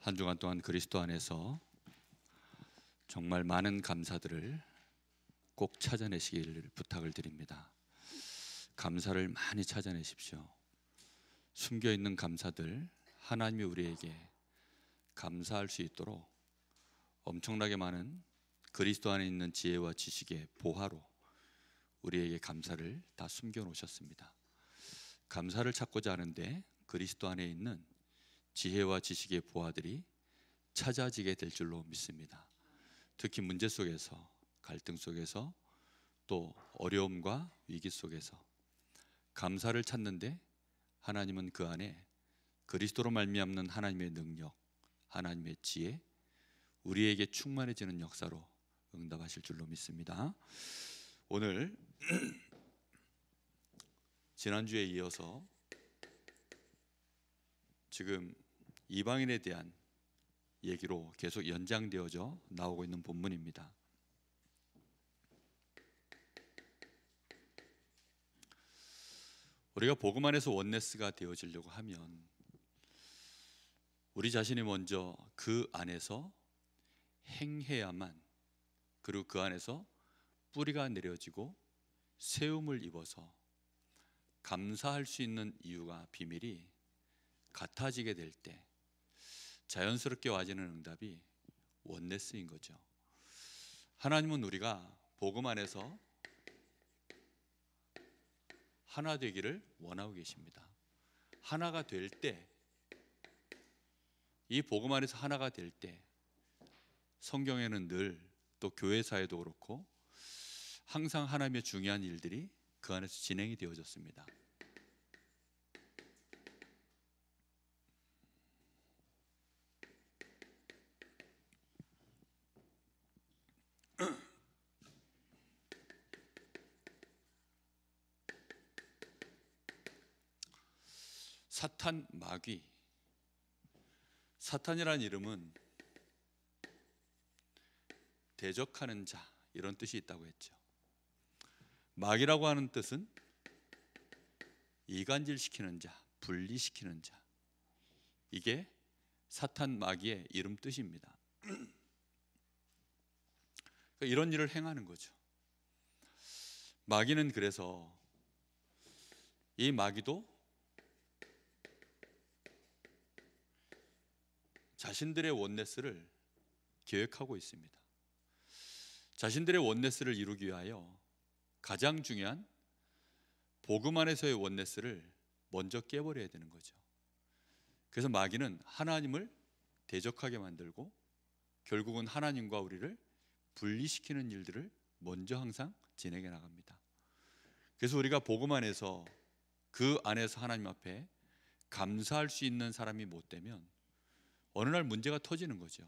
한 주간 동안 그리스도 안에서 정말 많은 감사들을 꼭 찾아내시기를 부탁을 드립니다. 감사를 많이 찾아내십시오. 숨겨있는 감사들, 하나님이 우리에게 감사할 수 있도록 엄청나게 많은 그리스도 안에 있는 지혜와 지식의 보화로 우리에게 감사를 다 숨겨 놓으셨습니다. 감사를 찾고자 하는데 그리스도 안에 있는 지혜와 지식의 보화들이 찾아지게 될 줄로 믿습니다. 특히 문제 속에서, 갈등 속에서, 또 어려움과 위기 속에서 감사를 찾는데 하나님은 그 안에 그리스도로 말미암는 하나님의 능력, 하나님의 지혜, 우리에게 충만해지는 역사로 응답하실 줄로 믿습니다. 오늘 지난주에 이어서 지금 이방인에 대한 얘기로 계속 연장되어져 나오고 있는 본문입니다. 우리가 복음 안에서 원네스가 되어지려고 하면 우리 자신이 먼저 그 안에서 행해야만, 그리고 그 안에서 뿌리가 내려지고 세움을 입어서 감사할 수 있는 이유가, 비밀이 같아지게 될 때 자연스럽게 와지는 응답이 원네스인 거죠. 하나님은 우리가 복음 안에서 하나 되기를 원하고 계십니다. 하나가 될 때, 이 복음 안에서 하나가 될 때, 성경에는 늘, 또 교회사에도 그렇고 항상 하나님의 중요한 일들이 그 안에서 진행이 되어졌습니다. 사탄, 마귀. 사탄이라는 이름은 대적하는 자, 이런 뜻이 있다고 했죠. 마귀라고 하는 뜻은 이간질시키는 자, 분리시키는 자. 이게 사탄, 마귀의 이름 뜻입니다. 그러니까 이런 일을 행하는 거죠. 마귀는, 그래서 이 마귀도 자신들의 원네스를 계획하고 있습니다. 자신들의 원네스를 이루기 위하여 가장 중요한 복음 안에서의 원네스를 먼저 깨버려야 되는 거죠. 그래서 마귀는 하나님을 대적하게 만들고 결국은 하나님과 우리를 분리시키는 일들을 먼저 항상 진행해 나갑니다. 그래서 우리가 복음 안에서, 그 안에서 하나님 앞에 감사할 수 있는 사람이 못 되면 어느 날 문제가 터지는 거죠.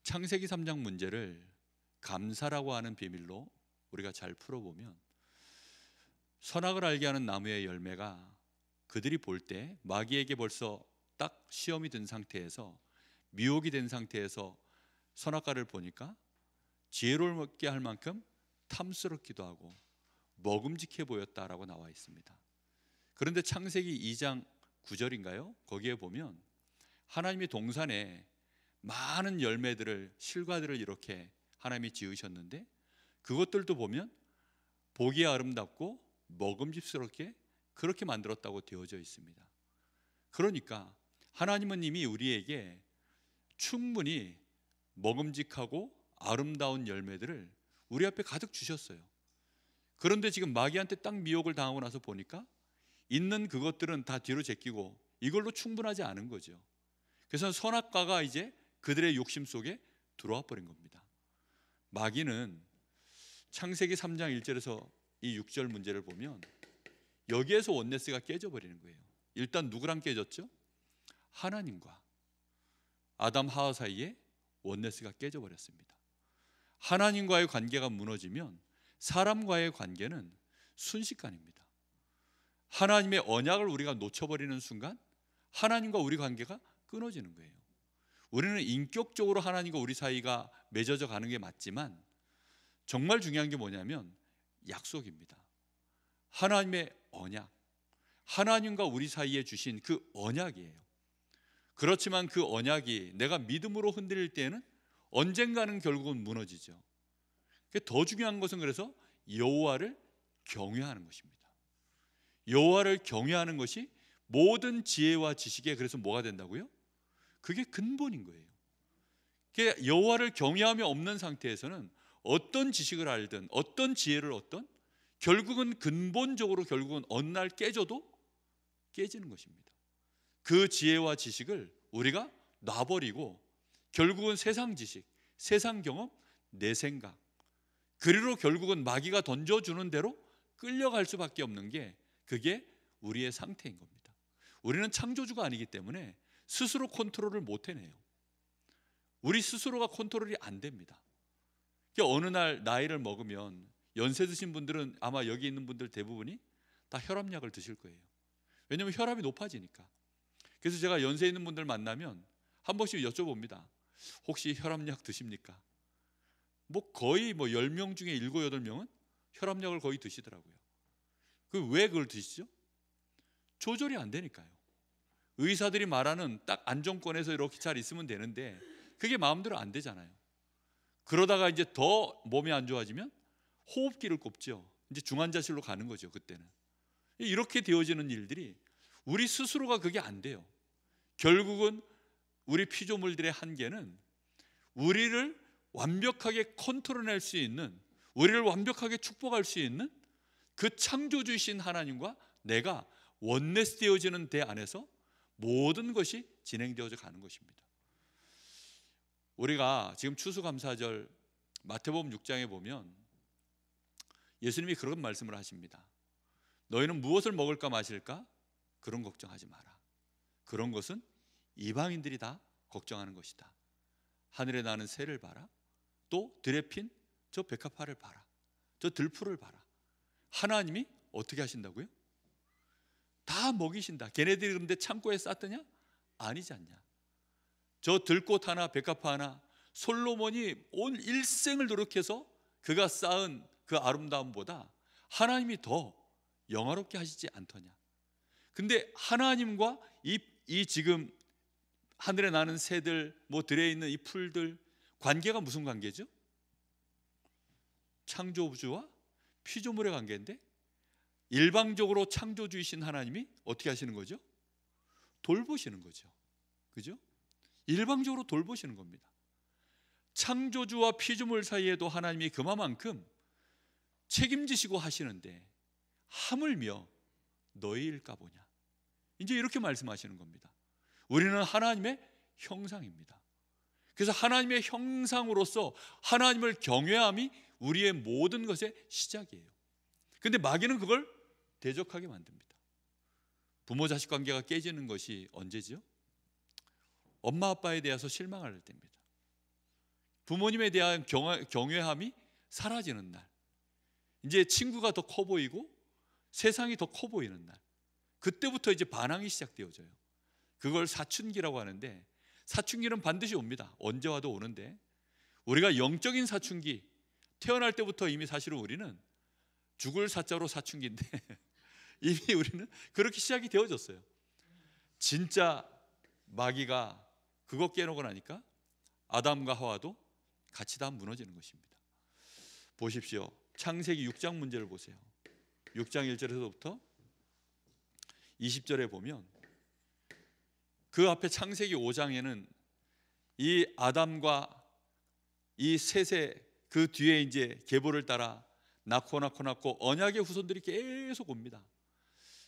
창세기 3장 문제를 감사라고 하는 비밀로 우리가 잘 풀어보면, 선악을 알게 하는 나무의 열매가 그들이 볼 때 마귀에게 벌써 딱 시험이 든 상태에서, 미혹이 된 상태에서 선악과를 보니까 지혜롭게 할 만큼 탐스럽기도 하고 먹음직해 보였다라고 나와 있습니다. 그런데 창세기 2장 9절인가요? 거기에 보면 하나님이 동산에 많은 열매들을, 실과들을 이렇게 하나님이 지으셨는데 그것들도 보면 보기에 아름답고 먹음직스럽게 그렇게 만들었다고 되어져 있습니다. 그러니까 하나님은 이미 우리에게 충분히 먹음직하고 아름다운 열매들을 우리 앞에 가득 주셨어요. 그런데 지금 마귀한테 딱 미혹을 당하고 나서 보니까 있는 그것들은 다 뒤로 제끼고 이걸로 충분하지 않은 거죠. 그래서 선악과가 이제 그들의 욕심 속에 들어와 버린 겁니다. 마귀는 창세기 3장 1절에서 이 6절 문제를 보면 여기에서 원네스가 깨져버리는 거예요. 일단 누구랑 깨졌죠? 하나님과 아담 하와 사이에 원네스가 깨져버렸습니다. 하나님과의 관계가 무너지면 사람과의 관계는 순식간입니다. 하나님의 언약을 우리가 놓쳐버리는 순간 하나님과 우리 관계가 끊어지는 거예요. 우리는 인격적으로 하나님과 우리 사이가 맺어져 가는 게 맞지만 정말 중요한 게 뭐냐면 약속입니다. 하나님의 언약, 하나님과 우리 사이에 주신 그 언약이에요. 그렇지만 그 언약이 내가 믿음으로 흔들릴 때에는 언젠가는 결국은 무너지죠. 더 중요한 것은 그래서 여호와를 경외하는 것입니다. 여호와를 경외하는 것이 모든 지혜와 지식에 그래서 뭐가 된다고요? 그게 근본인 거예요. 여호와를 경외함이 없는 상태에서는 어떤 지식을 알든 어떤 지혜를 얻든 결국은 근본적으로 결국은 어느 날 깨져도 깨지는 것입니다. 그 지혜와 지식을 우리가 놔버리고 결국은 세상 지식, 세상 경험, 내 생각, 그리로 결국은 마귀가 던져주는 대로 끌려갈 수밖에 없는 게 그게 우리의 상태인 겁니다. 우리는 창조주가 아니기 때문에 스스로 컨트롤을 못 해내요. 우리 스스로가 컨트롤이 안 됩니다. 어느 날 나이를 먹으면 연세 드신 분들은 아마 여기 있는 분들 대부분이 다 혈압약을 드실 거예요. 왜냐하면 혈압이 높아지니까. 그래서 제가 연세 있는 분들 만나면 한 번씩 여쭤봅니다. 혹시 혈압약 드십니까? 거의 10명 중에 7, 8명은 혈압약을 거의 드시더라고요. 왜 그걸 드시죠? 조절이 안 되니까요. 의사들이 말하는 딱 안정권에서 이렇게 잘 있으면 되는데 그게 마음대로 안 되잖아요. 그러다가 이제 더 몸이 안 좋아지면 호흡기를 꼽죠. 이제 중환자실로 가는 거죠. 그때는 이렇게 되어지는 일들이 우리 스스로가 그게 안 돼요. 결국은 우리 피조물들의 한계는 우리를 완벽하게 컨트롤할 수 있는, 우리를 완벽하게 축복할 수 있는 그 창조주이신 하나님과 내가 원네스 되어지는 데 안에서 모든 것이 진행되어져 가는 것입니다. 우리가 지금 추수감사절 마태복음 6장에 보면 예수님이 그런 말씀을 하십니다. 너희는 무엇을 먹을까 마실까? 그런 걱정하지 마라. 그런 것은 이방인들이 다 걱정하는 것이다. 하늘에 나는 새를 봐라. 또 들에 핀 저 백합화를 봐라. 저 들풀을 봐라. 하나님이 어떻게 하신다고요? 다 먹이신다. 걔네들이 그런데 창고에 쌌더냐? 아니지 않냐. 저 들꽃 하나 백합화 하나 솔로몬이 온 일생을 노력해서 그가 쌓은 그 아름다움보다 하나님이 더 영화롭게 하시지 않더냐. 근데 하나님과 이 지금 하늘에 나는 새들, 들에 있는 이 풀들 관계가 무슨 관계죠? 창조주와 피조물의 관계인데 일방적으로 창조주이신 하나님이 어떻게 하시는 거죠? 돌보시는 거죠. 그죠? 일방적으로 돌보시는 겁니다. 창조주와 피조물 사이에도 하나님이 그만큼 책임지시고 하시는데 하물며 너희일까 보냐. 이제 이렇게 말씀하시는 겁니다. 우리는 하나님의 형상입니다. 그래서 하나님의 형상으로서 하나님을 경외함이 우리의 모든 것의 시작이에요. 근데 마귀는 그걸 대적하게 만듭니다. 부모 자식 관계가 깨지는 것이 언제죠? 엄마 아빠에 대해서 실망할 때입니다. 부모님에 대한 경외함이 사라지는 날, 이제 친구가 더 커 보이고 세상이 더 커 보이는 날, 그때부터 이제 반항이 시작되어져요. 그걸 사춘기라고 하는데 사춘기는 반드시 옵니다. 언제 와도 오는데 우리가 영적인 사춘기, 태어날 때부터 이미 사실은 우리는 죽을 사자로 사춘기인데 이미 우리는 그렇게 시작이 되어졌어요. 진짜 마귀가 그거 깨놓고 나니까 아담과 하와도 같이 다 무너지는 것입니다. 보십시오. 창세기 6장 문제를 보세요. 6장 1절에서부터 20절에 보면 그 앞에 창세기 5장에는 이 아담과 이 셋의 그 뒤에 이제 계보를 따라 낳고 언약의 후손들이 계속 옵니다.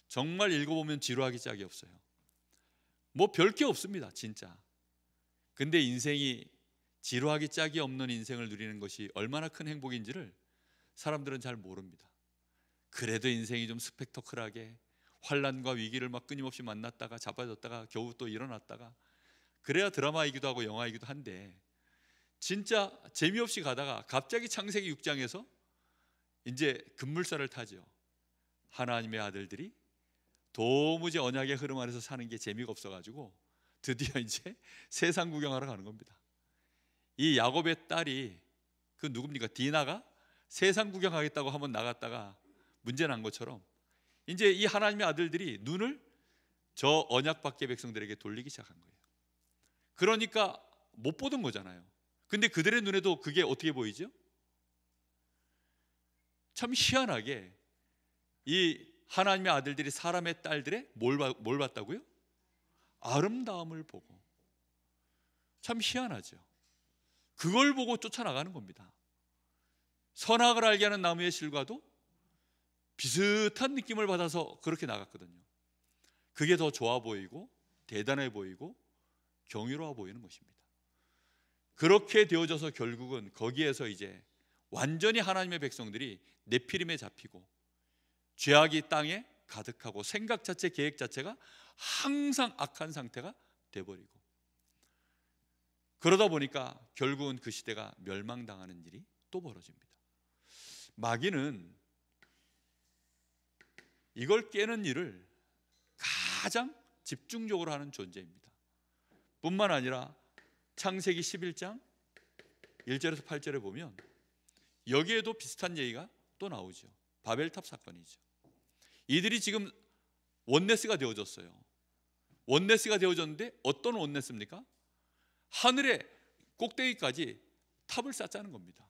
정말 읽어보면 지루하기 짝이 없어요. 별게 없습니다, 진짜. 근데 인생이 지루하기 짝이 없는 인생을 누리는 것이 얼마나 큰 행복인지를 사람들은 잘 모릅니다. 그래도 인생이 좀 스펙터클하게 환난과 위기를 막 끊임없이 만났다가 자빠졌다가 겨우 또 일어났다가 그래야 드라마이기도 하고 영화이기도 한데 진짜 재미없이 가다가 갑자기 창세기 6장에서 이제 급물살을 타죠. 하나님의 아들들이 도무지 언약의 흐름 안에서 사는 게 재미가 없어가지고 드디어 이제 세상 구경하러 가는 겁니다. 이 야곱의 딸이 그 누굽니까? 디나가 세상 구경하겠다고 한번 나갔다가 문제 난 것처럼 이제 이 하나님의 아들들이 눈을 저 언약 밖의 백성들에게 돌리기 시작한 거예요. 그러니까 못 보던 거잖아요. 근데 그들의 눈에도 그게 어떻게 보이죠? 참 희한하게 이 하나님의 아들들이 사람의 딸들의 뭘 봤다고요? 아름다움을 보고. 참 희한하죠. 그걸 보고 쫓아나가는 겁니다. 선악을 알게 하는 나무의 실과도 비슷한 느낌을 받아서 그렇게 나갔거든요. 그게 더 좋아 보이고 대단해 보이고 경이로워 보이는 것입니다. 그렇게 되어져서 결국은 거기에서 이제 완전히 하나님의 백성들이 네피림에 잡히고 죄악이 땅에 가득하고 생각 자체, 계획 자체가 항상 악한 상태가 돼버리고, 그러다 보니까 결국은 그 시대가 멸망당하는 일이 또 벌어집니다. 마귀는 이걸 깨는 일을 가장 집중적으로 하는 존재입니다. 뿐만 아니라 창세기 11장 1절에서 8절에 보면 여기에도 비슷한 얘기가 또 나오죠. 바벨탑 사건이죠. 이들이 지금 원네스가 되어졌어요. 원네스가 되어졌는데 어떤 원네스입니까? 하늘의 꼭대기까지 탑을 쌓자는 겁니다.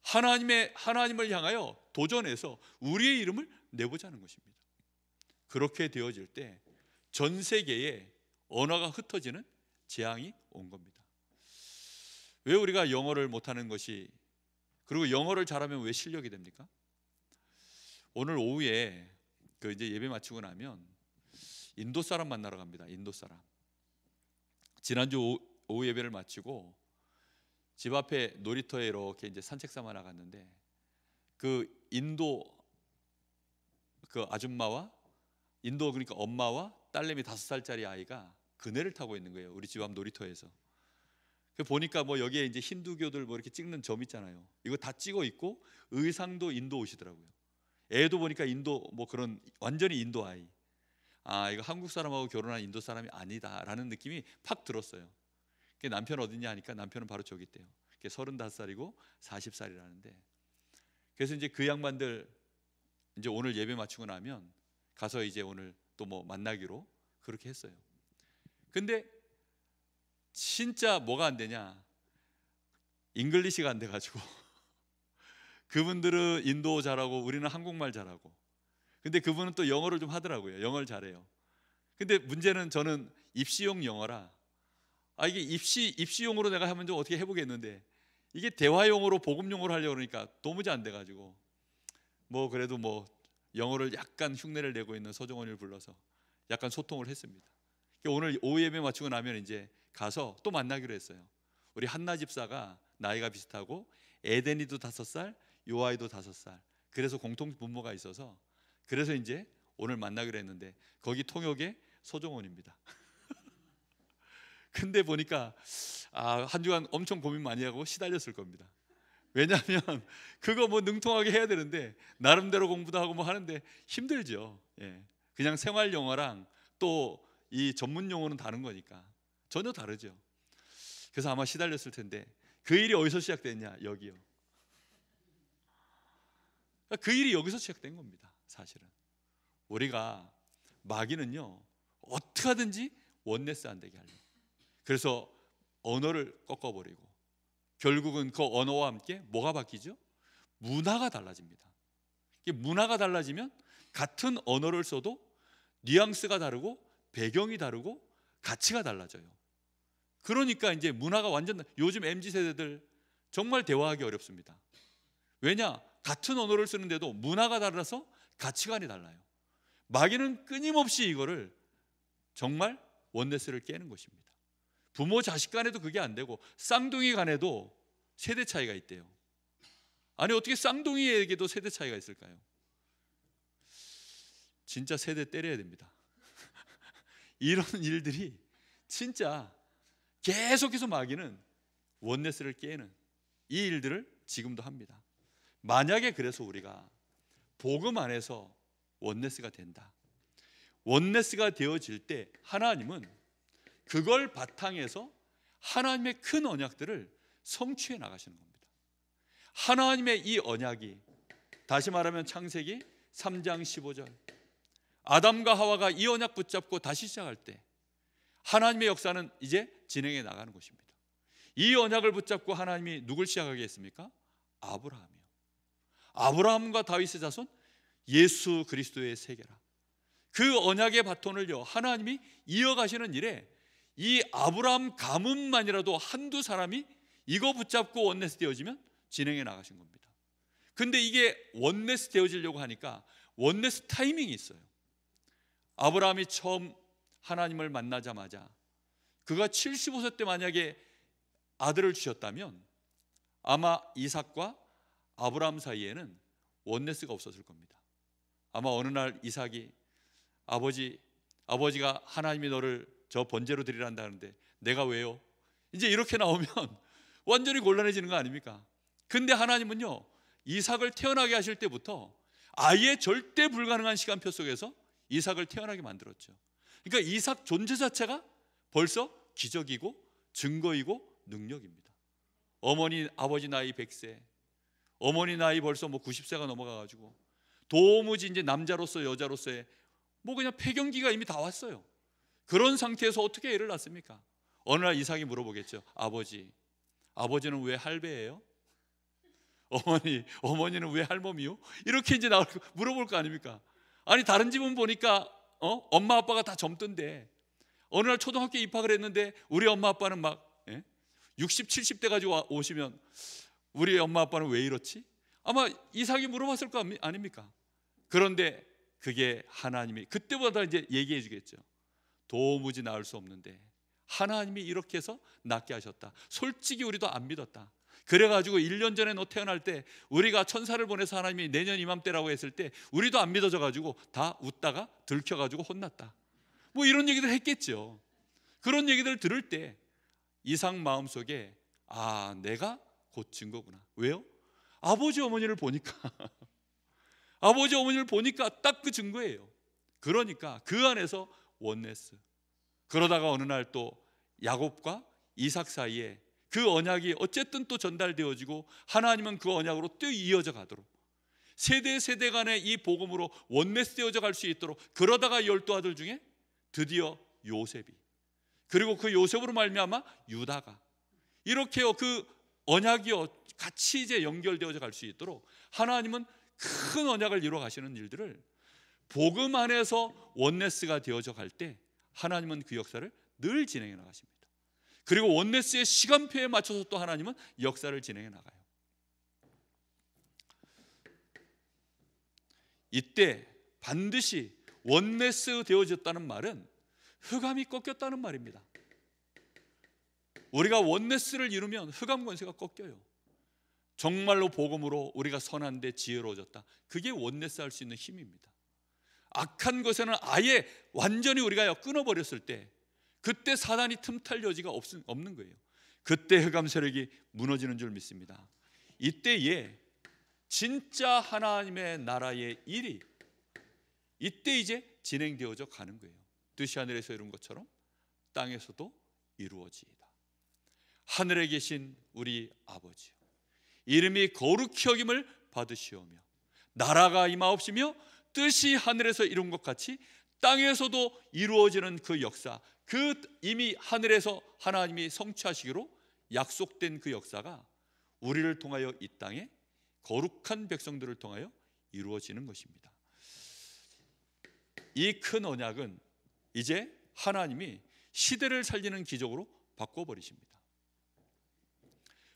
하나님을 향하여 도전해서 우리의 이름을 내보자는 것입니다. 그렇게 되어질 때 전 세계에 언어가 흩어지는 재앙이 온 겁니다. 왜 우리가 영어를 못하는 것이, 그리고 영어를 잘하면 왜 실력이 됩니까? 오늘 오후에 이제 예배 마치고 나면 인도 사람 만나러 갑니다. 인도 사람. 지난주 오후 예배를 마치고 집 앞에 놀이터에 이렇게 이제 산책 삼아 나갔는데 그 인도 그 아줌마와 그러니까 엄마와 딸내미 5살짜리 아이가 그네를 타고 있는 거예요. 우리 집 앞 놀이터에서. 보니까 뭐 여기에 이제 힌두교들 뭐 이렇게 찍는 점 있잖아요. 이거 다 찍어 있고 의상도 인도 옷이더라고요. 애도 보니까 인도 뭐 그런 완전히 인도 아이. 아, 이거 한국 사람하고 결혼한 인도 사람이 아니다라는 느낌이 팍 들었어요. 남편 어디냐 하니까 남편은 바로 저기 있대요. 35살이고 40살이라는데. 그래서 이제 그 양반들 이제 오늘 예배 마치고 나면 가서 이제 오늘 또 뭐 만나기로 그렇게 했어요. 근데 진짜 뭐가 안 되냐? 잉글리시가 안 돼가지고 그분들은 인도 잘하고 우리는 한국말 잘하고, 근데 그분은 또 영어를 좀 하더라고요. 영어를 잘해요. 근데 문제는 저는 입시용 영어라, 이게 입시용으로 내가 하면 좀 어떻게 해보겠는데 이게 대화용으로 복음용으로 하려고 그러니까 도무지 안 돼가지고 뭐 그래도 뭐 영어를 약간 흉내를 내고 있는 서정원을 불러서 약간 소통을 했습니다. 오늘 오후 예배 마치고 나면 이제 가서 또 만나기로 했어요. 우리 한나 집사가 나이가 비슷하고 에덴이도 5살, 요아이도 5살. 그래서 공통 분모가 있어서 그래서 이제 오늘 만나기로 했는데 거기 통역의 서정원입니다. 근데 보니까 한 주간 엄청 고민 많이 하고 시달렸을 겁니다. 왜냐하면 그거 뭐 능통하게 해야 되는데 나름대로 공부도 하고 뭐 하는데 힘들죠. 예. 그냥 생활 영어랑 또 이 전문 용어는 다른 거니까 전혀 다르죠. 그래서 아마 시달렸을 텐데 그 일이 어디서 시작됐냐? 여기요. 그 일이 여기서 시작된 겁니다. 사실은 우리가 마귀는요 어떻게 하든지 원네스 안 되게 하려고. 그래서 언어를 꺾어버리고 결국은 그 언어와 함께 뭐가 바뀌죠? 문화가 달라집니다. 문화가 달라지면 같은 언어를 써도 뉘앙스가 다르고 배경이 다르고 가치가 달라져요. 그러니까 이제 문화가 완전, 요즘 MZ세대들 정말 대화하기 어렵습니다. 왜냐? 같은 언어를 쓰는데도 문화가 달라서 가치관이 달라요. 마귀는 끊임없이 이거를 정말 원네스를 깨는 것입니다. 부모 자식 간에도 그게 안 되고 쌍둥이 간에도 세대 차이가 있대요. 아니 어떻게 쌍둥이에게도 세대 차이가 있을까요? 진짜 세대 때려야 됩니다. 이런 일들이 진짜 계속해서 마귀는 원네스를 깨는 이 일들을 지금도 합니다. 만약에 그래서 우리가 복음 안에서 원네스가 된다, 원네스가 되어질 때 하나님은 그걸 바탕에서 하나님의 큰 언약들을 성취해 나가시는 겁니다. 하나님의 이 언약이, 다시 말하면 창세기 3장 15절 아담과 하와가 이 언약 붙잡고 다시 시작할 때 하나님의 역사는 이제 진행해 나가는 것입니다. 이 언약을 붙잡고 하나님이 누굴 시작하게 했습니까? 아브라함이요. 아브라함과 다윗의 자손 예수 그리스도의 세계라. 그 언약의 바톤을요 하나님이 이어가시는 일에 이 아브라함 가문만이라도 한두 사람이 이거 붙잡고 원네스 되어지면 진행해 나가신 겁니다. 근데 이게 원네스 되어지려고 하니까 원네스 타이밍이 있어요. 아브라함이 처음 하나님을 만나자마자 그가 75세 때 만약에 아들을 주셨다면 아마 이삭과 아브라함 사이에는 원네스가 없었을 겁니다. 아마 어느 날 이삭이 아버지가 하나님이 너를 저 번제로 드리란다는데 내가 왜요? 이제 이렇게 나오면 완전히 곤란해지는 거 아닙니까? 근데 하나님은요 이삭을 태어나게 하실 때부터 아예 절대 불가능한 시간표 속에서 이삭을 태어나게 만들었죠. 그러니까 이삭 존재 자체가 벌써 기적이고 증거이고 능력입니다. 어머니 아버지 나이 100세, 어머니 나이 벌써 90세가 넘어가가지고 도무지 이제 남자로서 여자로서의 그냥 폐경기가 이미 다 왔어요. 그런 상태에서 어떻게 애를 낳습니까? 어느 날 이삭이 물어보겠죠. 아버지는 왜 할배예요? 어머니는 왜 할머니요? 이렇게 이제 물어볼 거 아닙니까? 아니 다른 집은 보니까 엄마 아빠가 다 젊던데 어느 날 초등학교 입학을 했는데 우리 엄마 아빠는 막 60, 70대 가지고 오시면 우리 엄마 아빠는 왜 이렇지? 아마 이삭이 물어봤을 거 아닙니까? 그런데 그게 하나님이 그때보다 이제 얘기해 주겠죠. 도무지 낳을 수 없는데 하나님이 이렇게 해서 낳게 하셨다. 솔직히 우리도 안 믿었다. 그래가지고 1년 전에 너 태어날 때 우리가 천사를 보내서 하나님이 내년 이맘때라고 했을 때 우리도 안 믿어져가지고 다 웃다가 들켜가지고 혼났다. 이런 얘기들 했겠죠. 그런 얘기들 들을 때 이삭 마음속에 내가 곧 증거구나. 왜요? 아버지 어머니를 보니까 아버지 어머니를 보니까 딱 그 증거예요. 그러니까 그 안에서 원네스. 그러다가 어느 날 또 야곱과 이삭 사이에 그 언약이 어쨌든 또 전달되어지고 하나님은 그 언약으로 또 이어져 가도록 세대 간의 이 복음으로 원네스 되어져 갈 수 있도록 그러다가 12아들 중에 드디어 요셉이 그리고 그 요셉으로 말미암아 유다가 이렇게요 그 언약이요 같이 이제 연결되어져 갈 수 있도록 하나님은 큰 언약을 이루어 가시는 일들을 복음 안에서 원네스가 되어져 갈 때 하나님은 그 역사를 늘 진행해 나가십니다. 그리고 원네스의 시간표에 맞춰서 또 하나님은 역사를 진행해 나가요. 이때 반드시 원네스 되어졌다는 말은 흑암이 꺾였다는 말입니다. 우리가 원네스를 이루면 흑암 권세가 꺾여요. 정말로 복음으로 우리가 선한데 지혜로워졌다. 그게 원네스 할 수 있는 힘입니다. 악한 것에는 아예 완전히 우리가 끊어버렸을 때 그때 사단이 틈탈 여지가 없는 거예요. 그때 흑암 세력이 무너지는 줄 믿습니다. 이때에 진짜 하나님의 나라의 일이 이때 이제 진행되어져 가는 거예요. 뜻이 하늘에서 이룬 것처럼 땅에서도 이루어지이다. 하늘에 계신 우리 아버지요, 이름이 거룩히 여김을 받으시오며 나라가 임하옵시며 뜻이 하늘에서 이룬 것 같이 땅에서도 이루어지는 그 역사, 그 이미 하늘에서 하나님이 성취하시기로 약속된 그 역사가 우리를 통하여 이 땅에 거룩한 백성들을 통하여 이루어지는 것입니다. 이 큰 언약은 이제 하나님이 시대를 살리는 기적으로 바꿔버리십니다.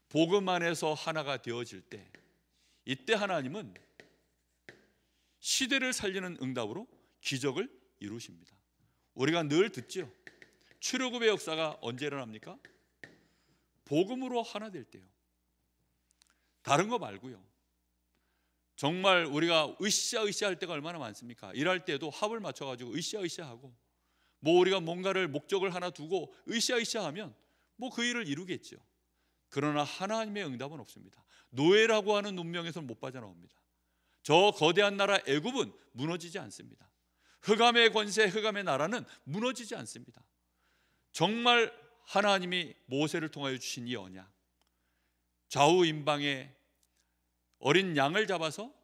복음 안에서 하나가 되어질 때 이때 하나님은 시대를 살리는 응답으로 기적을 이루십니다. 우리가 늘 듣죠. 출애굽의 역사가 언제 일어납니까? 복음으로 하나 될 때요. 다른 거 말고요. 정말 우리가 으쌰으쌰 할 때가 얼마나 많습니까? 일할 때도 합을 맞춰가지고 으쌰으쌰 하고 우리가 뭔가를 목적을 하나 두고 으쌰으쌰 하면 그 일을 이루겠죠. 그러나 하나님의 응답은 없습니다. 노예라고 하는 운명에서는 못 빠져나옵니다. 저 거대한 나라 애굽은 무너지지 않습니다. 흑암의 권세, 흑암의 나라는 무너지지 않습니다. 정말 하나님이 모세를 통하여 주신 이 언약, 좌우임방에 어린 양을 잡아서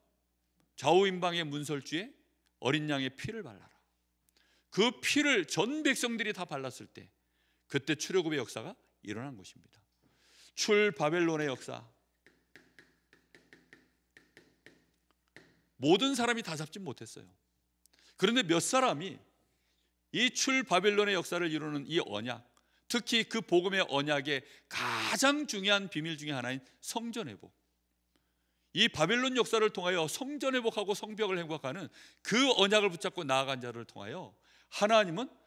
좌우임방의 문설주에 어린 양의 피를 발라라. 그 피를 전 백성들이 다 발랐을 때 그때 출애굽의 역사가 일어난 것입니다. 출바벨론의 역사. 모든 사람이 다 잡지 못했어요. 그런데 몇 사람이 이 출바벨론의 역사를 이루는 이 언약, 특히 그 복음의 언약의 가장 중요한 비밀 중에 하나인 성전회복, 이 바벨론 역사를 통하여 성전회복하고 성벽을 회복하는 그 언약을 붙잡고 나아간 자를 통하여 하나님은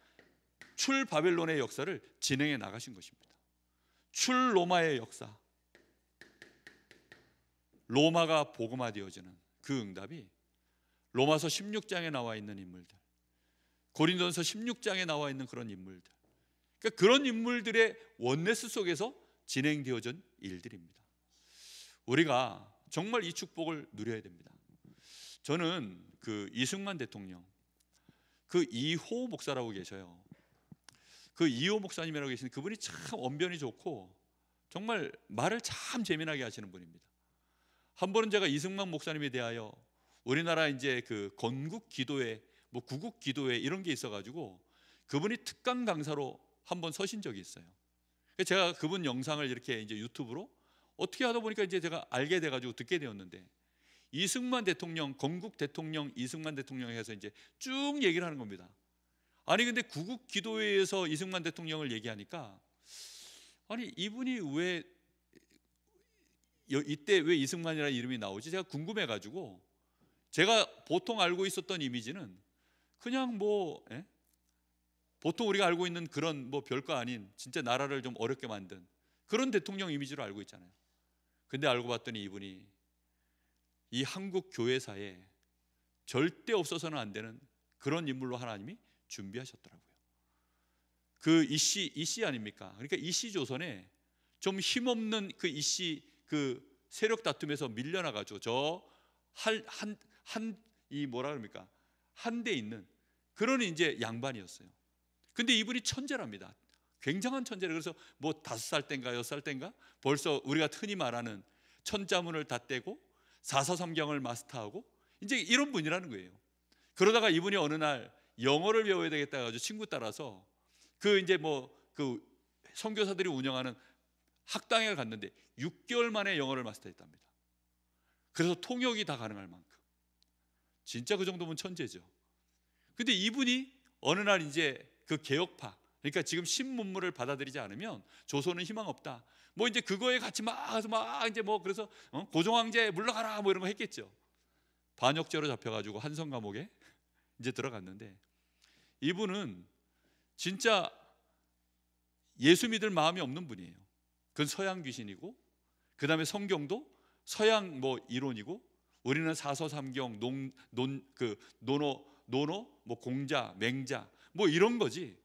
출바벨론의 역사를 진행해 나가신 것입니다. 출로마의 역사, 로마가 복음화되어지는 그 응답이 로마서 16장에 나와 있는 인물들, 고린도전서 16장에 나와 있는 그런 인물들, 그러니까 그런 인물들의 원네스 속에서 진행되어진 일들입니다. 우리가 정말 이 축복을 누려야 됩니다. 저는 그 이승만 대통령, 그 이호 목사라고 계셔요. 그 이호 목사님이라고 계신 그분이 참 언변이 좋고 정말 말을 참 재미나게 하시는 분입니다. 한 번은 제가 이승만 목사님에 대하여 우리나라 이제 그 건국 기도회, 뭐 구국 기도회 이런 게 있어가지고 그분이 특강 강사로 한번 서신 적이 있어요. 제가 그분 영상을 이렇게 이제 유튜브로 어떻게 하다 보니까 이제 제가 알게 돼가지고 듣게 되었는데, 이승만 대통령, 건국 대통령 이승만 대통령 해서 이제 쭉 얘기를 하는 겁니다. 아니 근데 구국 기도회에서 이승만 대통령을 얘기하니까 아니 이분이 왜 이때 왜 이승만이라는 이름이 나오지? 제가 궁금해가지고, 제가 보통 알고 있었던 이미지는 그냥 뭐 보통 우리가 알고 있는 그런 뭐 별거 아닌 진짜 나라를 좀 어렵게 만든 그런 대통령 이미지로 알고 있잖아요. 근데 알고 봤더니 이분이 이 한국 교회사에 절대 없어서는 안 되는 그런 인물로 하나님이 준비하셨더라고요. 그 이씨 아닙니까? 그러니까 이씨 조선에 좀 힘없는 그 이씨 그 세력 다툼에서 밀려나가지고 저 이 뭐라 그럽니까? 한데 있는 그런 이제 양반이었어요. 근데 이분이 천재랍니다. 굉장한 천재를. 그래서 뭐 5살 땐가 6살 땐가 벌써 우리가 흔히 말하는 천자문을 다 떼고 사서삼경을 마스터하고 이제 이런 분이라는 거예요. 그러다가 이분이 어느 날 영어를 배워야 되겠다 해가지고 친구 따라서 그 이제 뭐 그 선교사들이 운영하는 학당에 갔는데 6개월 만에 영어를 마스터했답니다. 그래서 통역이 다 가능할 만큼. 진짜 그 정도면 천재죠. 근데 이분이 어느 날 이제 그 개혁파, 그러니까 지금 신문물을 받아들이지 않으면 조선은 희망 없다. 뭐 이제 그거에 같이 막 이제 뭐 그래서 고종황제 물러가라 뭐 이런 거 했겠죠. 반역죄로 잡혀가지고 한성 감옥에 이제 들어갔는데, 이분은 진짜 예수 믿을 마음이 없는 분이에요. 그건 서양 귀신이고, 그 다음에 성경도 서양 뭐 이론이고, 우리는 사서삼경, 노노, 뭐 공자, 맹자, 뭐 이런 거지.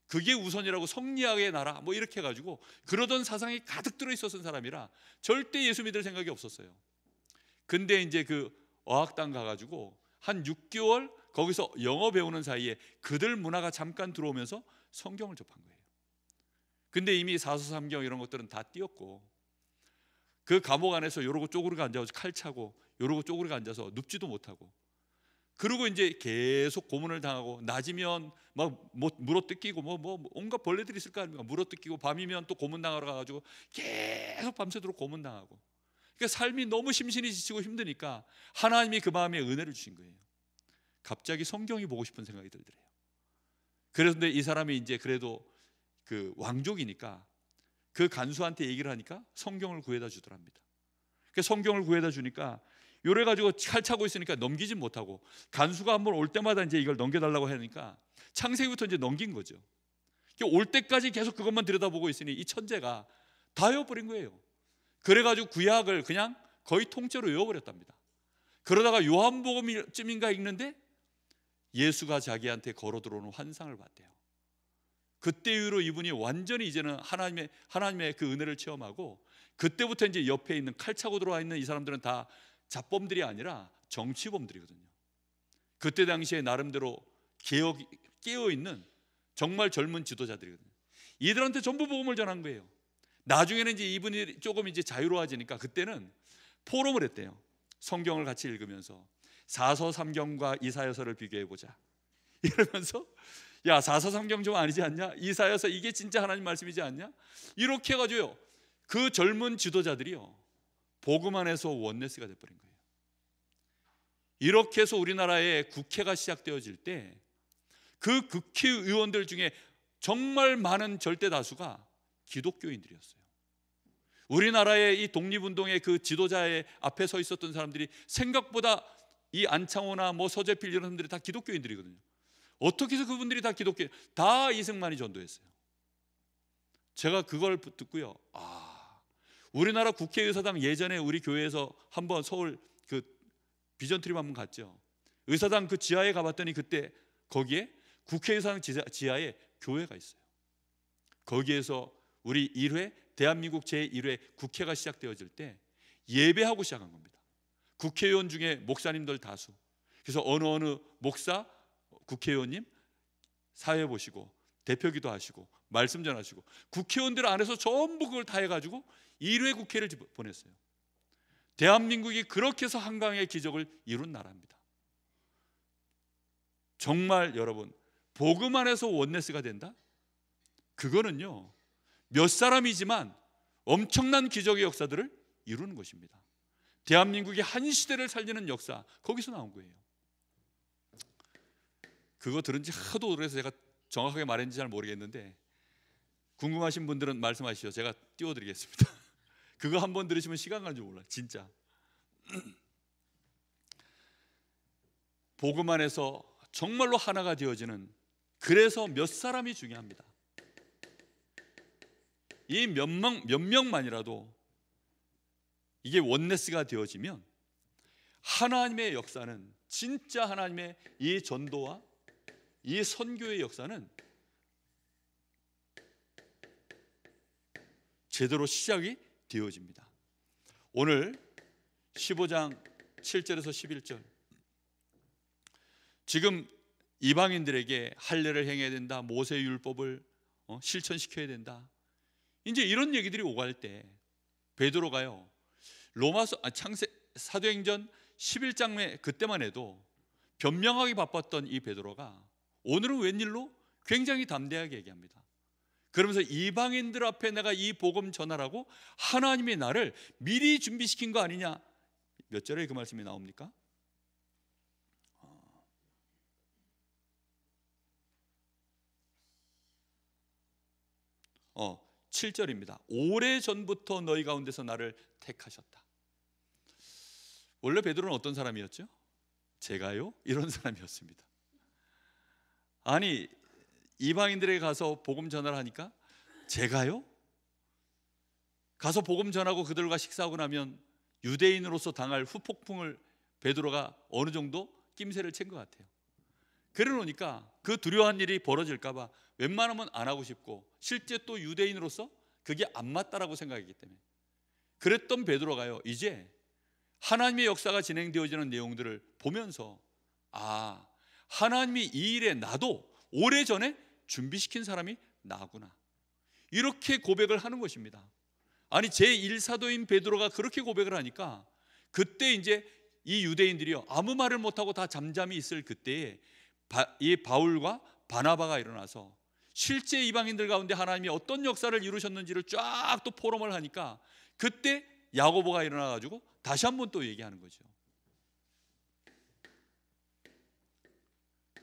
그게 우선이라고, 성리학의 나라, 뭐 이렇게 해가지고 그러던 사상이 가득 들어 있었던 사람이라 절대 예수 믿을 생각이 없었어요. 근데 이제 그 어학당 가가지고 한 6개월 거기서 영어 배우는 사이에 그들 문화가 잠깐 들어오면서 성경을 접한 거예요. 근데 이미 사서삼경 이런 것들은 다 띄었고, 그 감옥 안에서 요러고 쪼그리고 앉아서 칼 차고 요러고 쪼그리고 앉아서 눕지도 못하고, 그리고 이제 계속 고문을 당하고, 낮이면 막 물어뜯기고 뭐 온갖 벌레들이 있을 거 아닙니까? 물어뜯기고, 밤이면 또 고문 당하러 가가지고 계속 밤새도록 고문 당하고. 그러니까 삶이 너무 심신이 지치고 힘드니까 하나님이 그 마음에 은혜를 주신 거예요. 갑자기 성경이 보고 싶은 생각이 들더래요. 그런데 이 사람이 이제 그래도 그 왕족이니까 그 간수한테 얘기를 하니까 성경을 구해다 주더랍니다. 그 성경을 구해다 주니까 요래 가지고 칼 차고 있으니까 넘기지 못하고, 간수가 한번 올 때마다 이제 이걸 넘겨달라고 하니까 창세기부터 이제 넘긴 거죠. 올 때까지 계속 그것만 들여다보고 있으니 이 천재가 다 외워버린 거예요. 그래가지고 구약을 그냥 거의 통째로 외워버렸답니다. 그러다가 요한복음쯤인가 읽는데 예수가 자기한테 걸어 들어오는 환상을 봤대요. 그때 이후로 이분이 완전히 이제는 하나님의 그 은혜를 체험하고, 그때부터 이제 옆에 있는 칼 차고 들어와 있는 이 사람들은 다 잡범들이 아니라 정치범들이거든요. 그때 당시에 나름대로 깨어있는 정말 젊은 지도자들이거든요. 이들한테 전부 복음을 전한 거예요. 나중에는 이제 이분이 조금 이제 자유로워지니까 그때는 포럼을 했대요. 성경을 같이 읽으면서 사서삼경과 이사야서를 비교해 보자 이러면서 야, 443경 좀 아니지 않냐? 이사야서 이게 진짜 하나님 말씀이지 않냐? 이렇게 해가지고요, 그 젊은 지도자들이요, 복음 안에서 원네스가 돼버린 거예요. 이렇게 해서 우리나라의 국회가 시작되어질 때 그 국회의원들 중에 정말 많은 절대 다수가 기독교인들이었어요. 우리나라의 이 독립운동의 그 지도자의 앞에 서 있었던 사람들이 생각보다 이 안창호나 뭐 서재필 이런 사람들이 다 기독교인들이거든요. 어떻게 해서 그분들이 다 기독교인? 다 이승만이 전도했어요. 제가 그걸 듣고요, 우리나라 국회의사당, 예전에 우리 교회에서 한번 서울 그 비전 트립 한번 갔죠. 의사당 그 지하에 가봤더니 그때 거기에 국회의사당 지하에 교회가 있어요. 거기에서 우리 1회 대한민국 제1회 국회가 시작되어질 때 예배하고 시작한 겁니다. 국회의원 중에 목사님들 다수. 그래서 어느 목사, 국회의원님 사회 보시고 대표기도 하시고 말씀 전하시고 국회의원들 안에서 전부 그걸 다 해가지고 1회 국회를 보냈어요. 대한민국이 그렇게 해서 한강의 기적을 이룬 나라입니다. 정말 여러분, 복음 안에서 원네스가 된다? 그거는요, 몇 사람이지만 엄청난 기적의 역사들을 이루는 것입니다. 대한민국의 한 시대를 살리는 역사, 거기서 나온 거예요. 그거 들은 지 하도 오래서 제가 정확하게 말했는지 잘 모르겠는데, 궁금하신 분들은 말씀하시죠. 제가 띄워드리겠습니다. 그거 한번 들으시면 시간 가는 줄 몰라요, 진짜. 복음 안에서 정말로 하나가 되어지는, 그래서 몇 사람이 중요합니다. 이 몇 명만이라도 이게 원네스가 되어지면 하나님의 역사는, 진짜 하나님의 이 전도와 이 선교의 역사는 제대로 시작이 되어집니다. 오늘 15장 7절에서 11절, 지금 이방인들에게 할례를 행해야 된다, 모세의 율법을 실천시켜야 된다, 이제 이런 얘기들이 오갈 때 베드로가요, 사도행전 11장에 그때만 해도 변명하기 바빴던 이 베드로가 오늘은 웬일로 굉장히 담대하게 얘기합니다. 그러면서 이방인들 앞에 내가 이 복음 전하라고 하나님이 나를 미리 준비시킨 거 아니냐. 몇 절에 그 말씀이 나옵니까? 7절입니다. 오래전부터 너희 가운데서 나를 택하셨다. 원래 베드로는 어떤 사람이었죠? 제가요? 이런 사람이었습니다. 아니, 이방인들에게 가서 복음 전하라 하니까 제가요? 가서 복음 전하고 그들과 식사하고 나면 유대인으로서 당할 후폭풍을 베드로가 어느 정도 낌새를 챈 것 같아요. 그래 놓으니까 그 두려워한 일이 벌어질까 봐 웬만하면 안 하고 싶고, 실제 또 유대인으로서 그게 안 맞다라고 생각했기 때문에 그랬던 베드로가요, 이제 하나님의 역사가 진행되어지는 내용들을 보면서 하나님이 이 일에 나도 오래전에 준비시킨 사람이 나구나, 이렇게 고백을 하는 것입니다. 아니, 제1사도인 베드로가 그렇게 고백을 하니까 그때 이제 이 유대인들이요, 아무 말을 못하고 다 잠잠히 있을 그때에 이 바울과 바나바가 일어나서 실제 이방인들 가운데 하나님이 어떤 역사를 이루셨는지를 쫙 또 포럼을 하니까 그때 야고보가 일어나 가지고 다시 한번 또 얘기하는 거죠.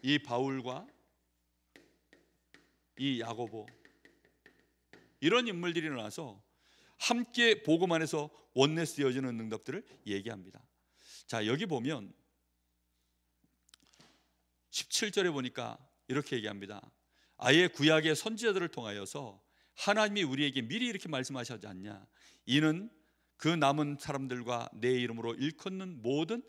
이 바울과 이 야고보, 이런 인물들이 일어나서 함께 복음 안에서 원네스 되어지는 응답들을 얘기합니다. 자, 여기 보면 17절에 보니까 이렇게 얘기합니다. 아예 구약의 선지자들을 통하여서 하나님이 우리에게 미리 이렇게 말씀하셨지 않냐. 이는 그 남은 사람들과 내 이름으로 일컫는 모든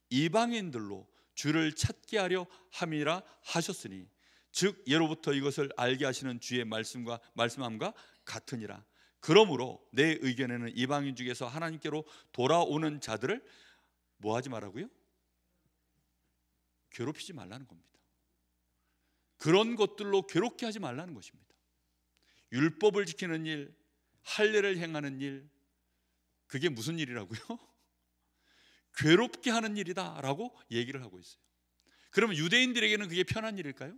이방인들로 주를 찾게 하려 함이라 하셨으니, 즉 예로부터 이것을 알게 하시는 주의 말씀함과 같으니라. 그러므로 내 의견에는 이방인 중에서 하나님께로 돌아오는 자들을 뭐 하지 말라고요? 괴롭히지 말라는 겁니다. 그런 것들로 괴롭게 하지 말라는 것입니다. 율법을 지키는 일, 할례를 행하는 일, 그게 무슨 일이라고요? 괴롭게 하는 일이다라고 얘기를 하고 있어요. 그러면 유대인들에게는 그게 편한 일일까요?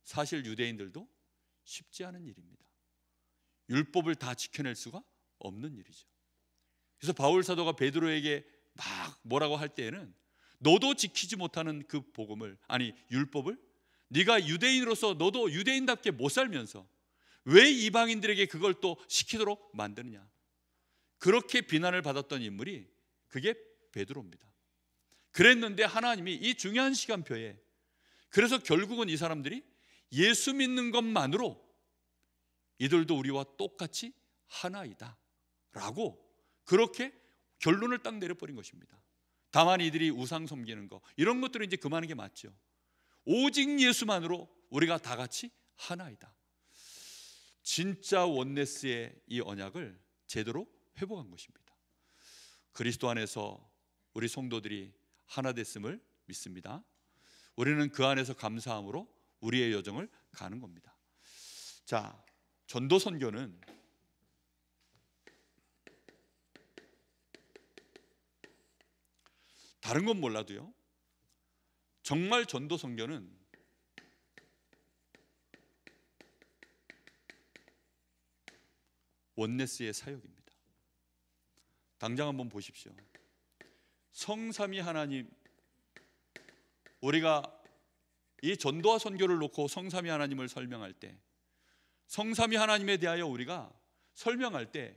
사실 유대인들도 쉽지 않은 일입니다. 율법을 다 지켜낼 수가 없는 일이죠. 그래서 바울 사도가 베드로에게 막 뭐라고 할 때에는 너도 지키지 못하는 그 복음을, 아니 율법을 네가 유대인으로서 너도 유대인답게 못 살면서 왜 이방인들에게 그걸 또 시키도록 만드느냐, 그렇게 비난을 받았던 인물이 그게 베드로입니다. 그랬는데 하나님이 이 중요한 시간표에, 그래서 결국은 이 사람들이 예수 믿는 것만으로 이들도 우리와 똑같이 하나이다 라고 그렇게 결론을 딱 내려버린 것입니다. 다만 이들이 우상 섬기는 거, 이런 것들은 이제 그만한 게 맞죠. 오직 예수만으로 우리가 다 같이 하나이다. 진짜 원네스의 이 언약을 제대로 회복한 것입니다. 그리스도 안에서 우리 성도들이 하나 됐음을 믿습니다. 우리는 그 안에서 감사함으로 우리의 여정을 가는 겁니다. 자, 전도 선교는 다른 건 몰라도요, 정말 전도 선교는 원네스의 사역입니다. 당장 한번 보십시오. 성삼위 하나님, 우리가 이 전도와 선교를 놓고 성삼위 하나님을 설명할 때, 성삼위 하나님에 대하여 우리가 설명할 때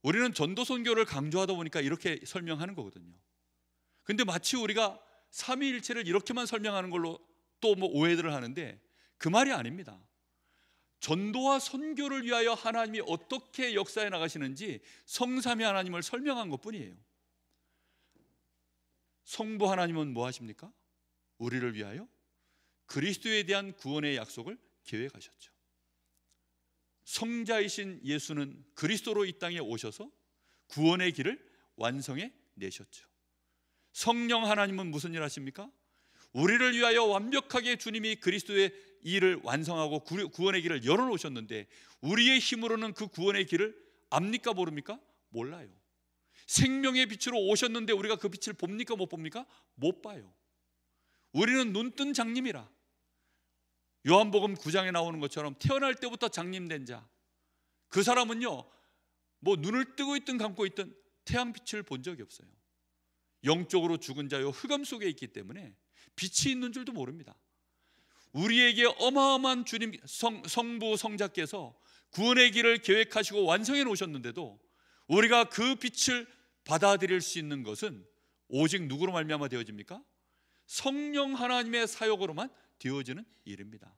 우리는 전도 선교를 강조하다 보니까 이렇게 설명하는 거거든요. 근데 마치 우리가 삼위일체를 이렇게만 설명하는 걸로 또 뭐 오해들을 하는데 그 말이 아닙니다. 전도와 선교를 위하여 하나님이 어떻게 역사해 나가시는지 성삼위 하나님을 설명한 것뿐이에요. 성부 하나님은 뭐 하십니까? 우리를 위하여 그리스도에 대한 구원의 약속을 계획하셨죠. 성자이신 예수는 그리스도로 이 땅에 오셔서 구원의 길을 완성해 내셨죠. 성령 하나님은 무슨 일 하십니까? 우리를 위하여 완벽하게 주님이 그리스도의 일을 완성하고 구원의 길을 열어놓으셨는데 우리의 힘으로는 그 구원의 길을 압니까 모릅니까? 몰라요. 생명의 빛으로 오셨는데 우리가 그 빛을 봅니까 못 봅니까? 못 봐요. 우리는 눈뜬 장님이라. 요한복음 9장에 나오는 것처럼 태어날 때부터 장님된 자, 그 사람은요 뭐 눈을 뜨고 있든 감고 있든 태양빛을 본 적이 없어요. 영적으로 죽은 자요 흑암 속에 있기 때문에 빛이 있는 줄도 모릅니다. 우리에게 어마어마한 주님 성부 성자께서 구원의 길을 계획하시고 완성해 놓으셨는데도 우리가 그 빛을 받아들일 수 있는 것은 오직 누구로 말미암아 되어집니까? 성령 하나님의 사역으로만 되어지는 일입니다.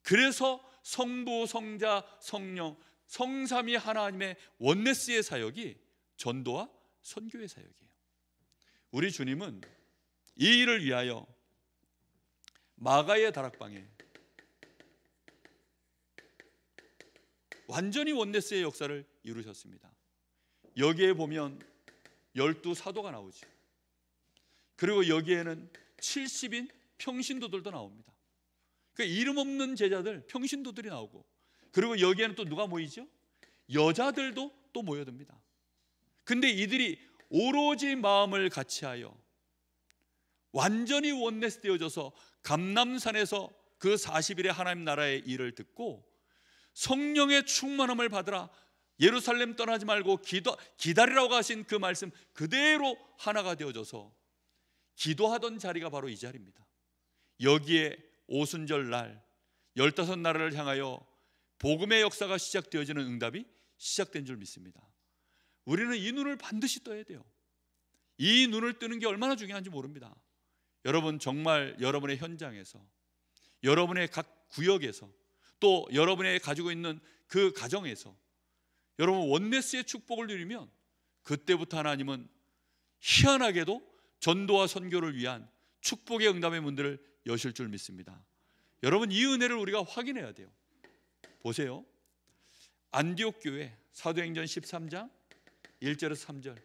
그래서 성부, 성자, 성령, 성삼위 하나님의 원네스의 사역이 전도와 선교의 사역이에요. 우리 주님은 이 일을 위하여 마가의 다락방에 완전히 원네스의 역사를 이루셨습니다. 여기에 보면 12사도가 나오죠. 그리고 여기에는 70인 평신도들도 나옵니다. 그러니까 이름 없는 제자들, 평신도들이 나오고, 그리고 여기에는 또 누가 모이죠? 여자들도 또 모여듭니다. 근데 이들이 오로지 마음을 같이하여 완전히 원네스 되어져서 감람산에서 그 40일의 하나님 나라의 일을 듣고 성령의 충만함을 받으라, 예루살렘 떠나지 말고 기다리라고 하신 그 말씀 그대로 하나가 되어져서 기도하던 자리가 바로 이 자리입니다. 여기에 오순절 날 15나라를 향하여 복음의 역사가 시작되어지는 응답이 시작된 줄 믿습니다. 우리는 이 눈을 반드시 떠야 돼요. 이 눈을 뜨는 게 얼마나 중요한지 모릅니다. 여러분, 정말 여러분의 현장에서, 여러분의 각 구역에서, 또 여러분의 가지고 있는 그 가정에서 여러분 원네스의 축복을 누리면 그때부터 하나님은 희한하게도 전도와 선교를 위한 축복의 응답의 문들을 여실 줄 믿습니다. 여러분, 이 은혜를 우리가 확인해야 돼요. 보세요. 안디옥 교회 사도행전 13장 1절에서 3절,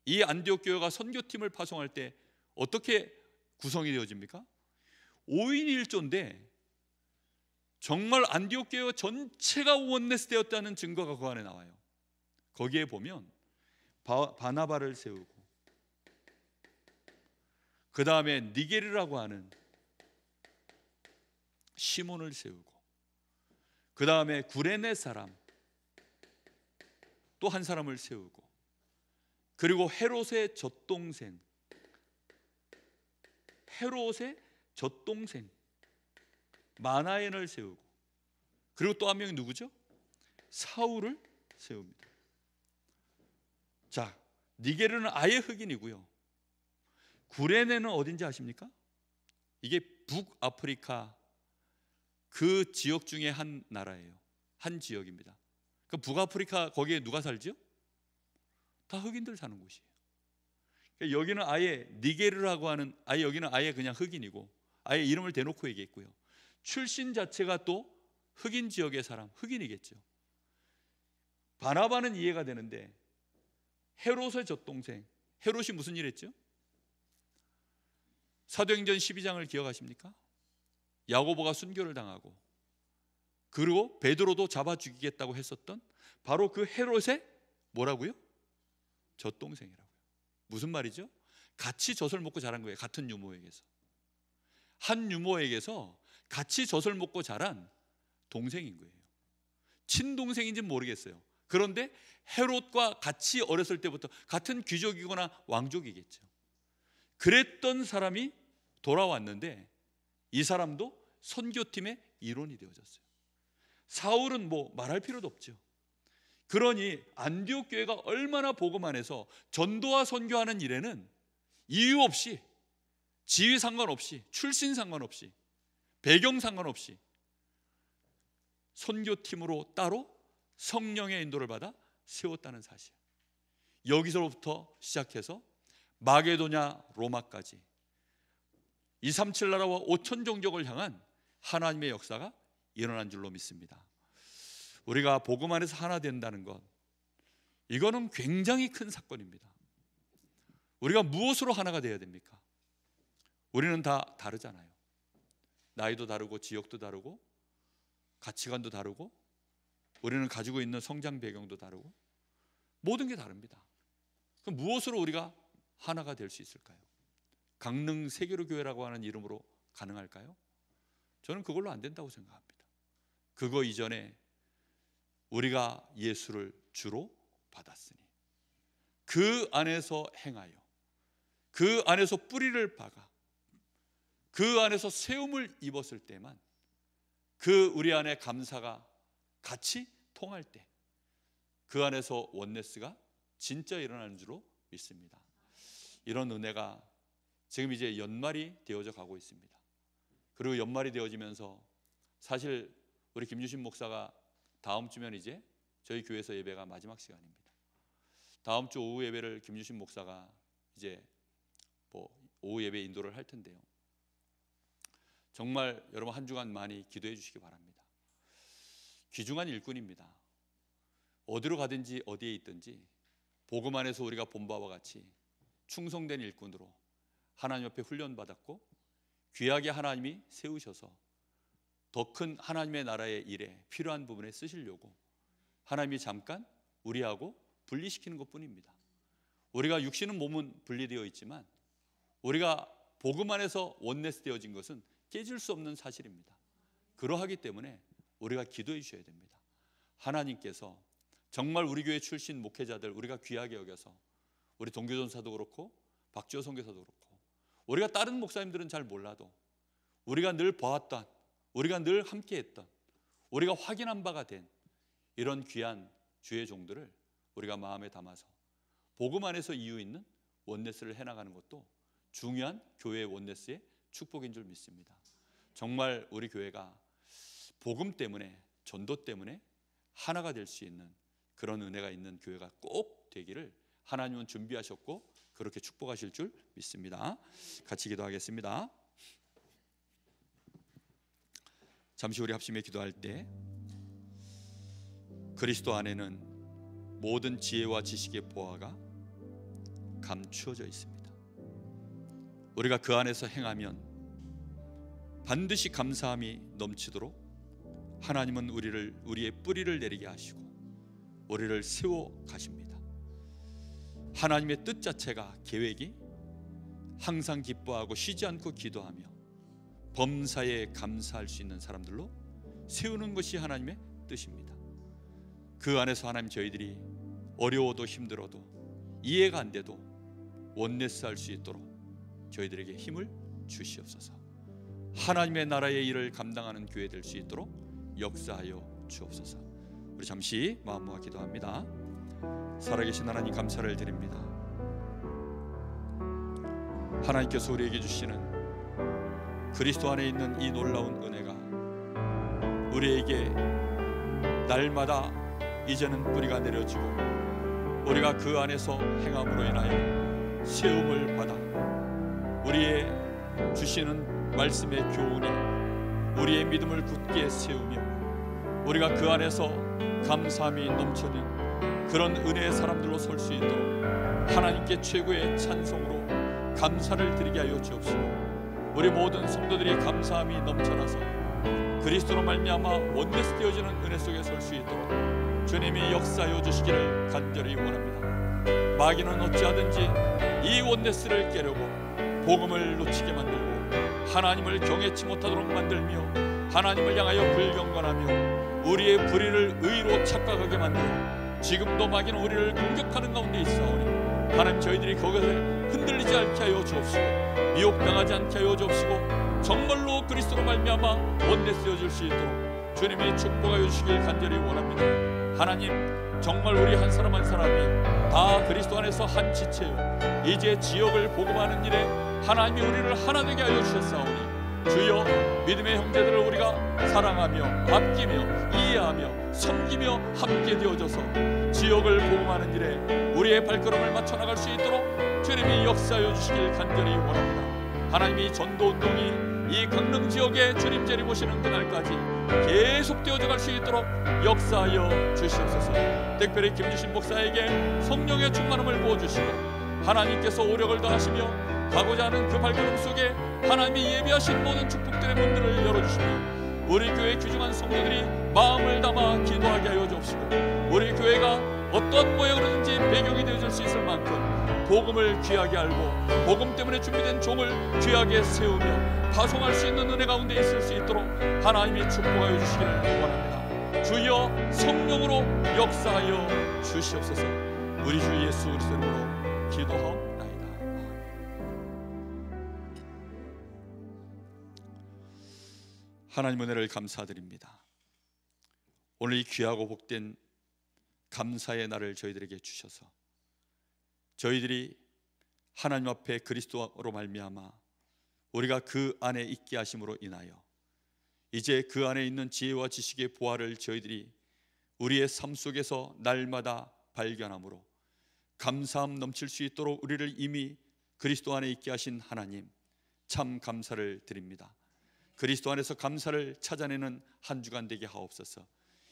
이 안디옥 교회가 선교팀을 파송할 때 어떻게 구성이 되어집니까? 5인 1조인데 정말 안디옥 교회 전체가 원네스 되었다는 증거가 그 안에 나와요. 거기에 보면 바나바를 세우고, 그 다음에 니게르라고 하는 시몬을 세우고, 그 다음에 구레네 사람 또 한 사람을 세우고, 그리고 헤롯의 젖동생 마나엔을 세우고, 그리고 또 한 명이 누구죠? 사울을 세웁니다. 자, 니게르는 아예 흑인이고요. 구레네는 어딘지 아십니까? 이게 북아프리카 그 지역 중에 한 나라예요. 한 지역입니다. 그 북아프리카 거기에 누가 살죠? 다 흑인들 사는 곳이에요. 그러니까 여기는 아예 니게르라고 하는, 여기는 아예 그냥 흑인이고, 아예 이름을 대놓고 얘기했고요. 출신 자체가 또 흑인 지역의 사람, 흑인이겠죠. 바나바는 이해가 되는데 헤롯의 젖동생, 헤롯이 무슨 일 했죠? 사도행전 12장을 기억하십니까? 야고보가 순교를 당하고, 그리고 베드로도 잡아 죽이겠다고 했었던 바로 그 헤롯의 뭐라고요? 젖동생이라고요. 무슨 말이죠? 같이 젖을 먹고 자란 거예요. 같은 유모에게서, 한 유모에게서 같이 젖을 먹고 자란 동생인 거예요. 친동생인지는 모르겠어요. 그런데 헤롯과 같이 어렸을 때부터 같은 귀족이거나 왕족이겠죠. 그랬던 사람이 돌아왔는데 이 사람도 선교팀의 일원이 되어졌어요. 사울은 뭐 말할 필요도 없죠. 그러니 안디옥 교회가 얼마나 복음 안에서 전도와 선교하는 일에는 이유 없이, 지위 상관없이, 출신 상관없이, 배경 상관없이 선교팀으로 따로 성령의 인도를 받아 세웠다는 사실. 여기서부터 시작해서 마게도냐 로마까지 237 나라와 5천 종족을 향한 하나님의 역사가 일어난 줄로 믿습니다. 우리가 복음 안에서 하나 된다는 것, 이거는 굉장히 큰 사건입니다. 우리가 무엇으로 하나가 되어야 됩니까? 우리는 다 다르잖아요. 나이도 다르고, 지역도 다르고, 가치관도 다르고, 우리는 가지고 있는 성장 배경도 다르고, 모든 게 다릅니다. 그럼 무엇으로 우리가 하나가 될 수 있을까요? 강릉 세계로 교회라고 하는 이름으로 가능할까요? 저는 그걸로 안 된다고 생각합니다. 그거 이전에 우리가 예수를 주로 받았으니 그 안에서 행하여, 그 안에서 뿌리를 박아, 그 안에서 세움을 입었을 때만 그 우리 안에 감사가 같이 통할 때 그 안에서 원네스가 진짜 일어나는 줄로 믿습니다. 이런 은혜가 지금 이제 연말이 되어져 가고 있습니다. 그리고 연말이 되어지면서 사실 우리 김유신 목사가 다음 주면 이제 저희 교회에서 예배가 마지막 시간입니다. 다음 주 오후 예배를 김유신 목사가 이제 오후 예배 인도를 할 텐데요. 정말 여러분 한 주간 많이 기도해 주시기 바랍니다. 귀중한 일꾼입니다. 어디로 가든지 어디에 있든지 복음 안에서 우리가 본 바와 같이 충성된 일꾼으로 하나님 옆에 훈련받았고, 귀하게 하나님이 세우셔서 더 큰 하나님의 나라의 일에 필요한 부분에 쓰시려고 하나님이 잠깐 우리하고 분리시키는 것뿐입니다. 우리가 육신은 몸은 분리되어 있지만 우리가 복음 안에서 원네스 되어진 것은 깨질 수 없는 사실입니다. 그러하기 때문에 우리가 기도해 주셔야 됩니다. 하나님께서 정말 우리 교회 출신 목회자들 우리가 귀하게 여겨서, 우리 동교전사도 그렇고 박지호 선교사도 그렇고, 우리가 다른 목사님들은 잘 몰라도 우리가 늘 보았던, 우리가 늘 함께했던, 우리가 확인한 바가 된 이런 귀한 주의 종들을 우리가 마음에 담아서 복음 안에서 이유 있는 원네스를 해나가는 것도 중요한 교회의 원네스의 축복인 줄 믿습니다. 정말 우리 교회가 복음 때문에, 전도 때문에 하나가 될 수 있는 그런 은혜가 있는 교회가 꼭 되기를 하나님은 준비하셨고 그렇게 축복하실 줄 믿습니다. 같이 기도하겠습니다. 잠시 우리 합심에 기도할 때, 그리스도 안에는 모든 지혜와 지식의 보화가 감추어져 있습니다. 우리가 그 안에서 행하면 반드시 감사함이 넘치도록 하나님은 우리의 뿌리를 내리게 하시고 우리를 세워 가십니다. 하나님의 뜻 자체가, 계획이 항상 기뻐하고 쉬지 않고 기도하며 범사에 감사할 수 있는 사람들로 세우는 것이 하나님의 뜻입니다. 그 안에서 하나님 저희들이 어려워도 힘들어도 이해가 안 돼도 원네스 할 수 있도록 저희들에게 힘을 주시옵소서. 하나님의 나라의 일을 감당하는 교회 될 수 있도록 역사하여 주옵소서. 우리 잠시 마음 모아 기도합니다. 살아계신 하나님 감사를 드립니다. 하나님께서 우리에게 주시는 그리스도 안에 있는 이 놀라운 은혜가 우리에게 날마다 이제는 뿌리가 내려지고 우리가 그 안에서 행함으로 인하여 세움을 받아 우리의 주시는 말씀의 교훈이 우리의 믿음을 굳게 세우며 우리가 그 안에서 감사함이 넘쳐는 그런 은혜의 사람들로 설 수 있도록 하나님께 최고의 찬송으로 감사를 드리게 하여 주옵시고 우리 모든 성도들이 감사함이 넘쳐나서 그리스도로 말미암아 원네스 되어지는 은혜 속에 설 수 있도록 주님이 역사하여 주시기를 간절히 원합니다. 마귀는 어찌하든지 이 원네스를 깨려고 복음을 놓치게 만들고 하나님을 경외치 못하도록 만들며 하나님을 향하여 불경건하며 우리의 불의를 의로 착각하게 만들어 지금도 마귀는 우리를 공격하는 가운데 있사오니 하나님 저희들이 거기에 흔들리지 않게 하여 주옵시고 미혹당하지 않게 하여 주옵시고 정말로 그리스도로 말미암아 원네스 되어질 수 있도록 주님이 축복하여 주시길 간절히 원합니다. 하나님 정말 우리 한 사람 한 사람이 다 그리스도 안에서 한 지체요 이제 지역을 복음하는 일에 하나님이 우리를 하나 되게 하여 주셨사오니 주여 믿음의 형제들을 우리가 사랑하며 아끼며 이해하며 섬기며 함께 되어져서 지역을 복음하는 일에 우리의 발걸음을 맞춰 나갈 수 있도록 주님이 역사하여 주시길 간절히 원합니다. 하나님이 전도운동이 이 강릉 지역에 주님 재림 오시는 그날까지 계속 되어져 갈 수 있도록 역사하여 주시옵소서. 특별히 김주신 목사에게 성령의 충만함을 부어주시고 하나님께서 오력을 더하시며 가고자 하는 그 발걸음 속에 하나님이 예비하신 모든 축복들의 문들을 열어주시며 우리 교회 귀중한 성도들이 마음을 담아 기도하게 하여 주옵시고 우리 교회가 어떤 모양으로든지 배경이 되어줄 수 있을 만큼 복음을 귀하게 알고 복음 때문에 준비된 종을 귀하게 세우며 파송할 수 있는 은혜 가운데 있을 수 있도록 하나님이 축복하여 주시기를 원합니다. 주여 성령으로 역사하여 주시옵소서. 우리 주 예수 그리스도로 기도하옵나이다. 하나님 은혜를 감사드립니다. 오늘 이 귀하고 복된 감사의 날을 저희들에게 주셔서 저희들이 하나님 앞에 그리스도로 말미암아 우리가 그 안에 있게 하심으로 인하여 이제 그 안에 있는 지혜와 지식의 보화를 저희들이 우리의 삶 속에서 날마다 발견함으로 감사함 넘칠 수 있도록 우리를 이미 그리스도 안에 있게 하신 하나님 참 감사를 드립니다. 그리스도 안에서 감사를 찾아내는 한 주간 되게 하옵소서.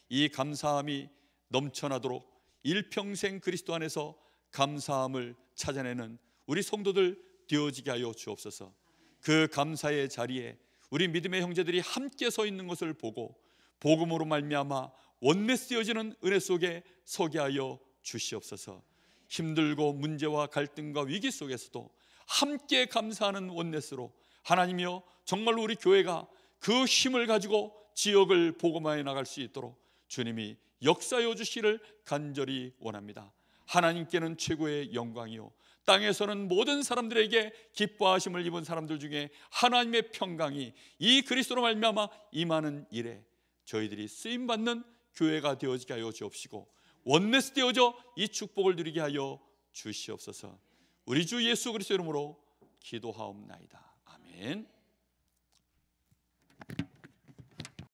이 감사함이 넘쳐나도록 일평생 그리스도 안에서 감사함을 찾아내는 우리 성도들 되어지게 하여 주옵소서. 그 감사의 자리에 우리 믿음의 형제들이 함께 서 있는 것을 보고 복음으로 말미암아 원네스 되어지는 은혜 속에 서게 하여 주시옵소서. 힘들고 문제와 갈등과 위기 속에서도 함께 감사하는 원네스로 하나님이여 정말로 우리 교회가 그 힘을 가지고 지역을 복음화해 나갈 수 있도록 주님이 역사하여 주시기를 간절히 원합니다. 하나님께는 최고의 영광이요 땅에서는 모든 사람들에게 기뻐하심을 입은 사람들 중에 하나님의 평강이 이 그리스도로 말미암아 임하는 일에 저희들이 쓰임받는 교회가 되어지게 하여 주옵시고 원네스 되어져 이 축복을 누리게 하여 주시옵소서. 우리 주 예수 그리스도 이름으로 기도하옵나이다. 아멘.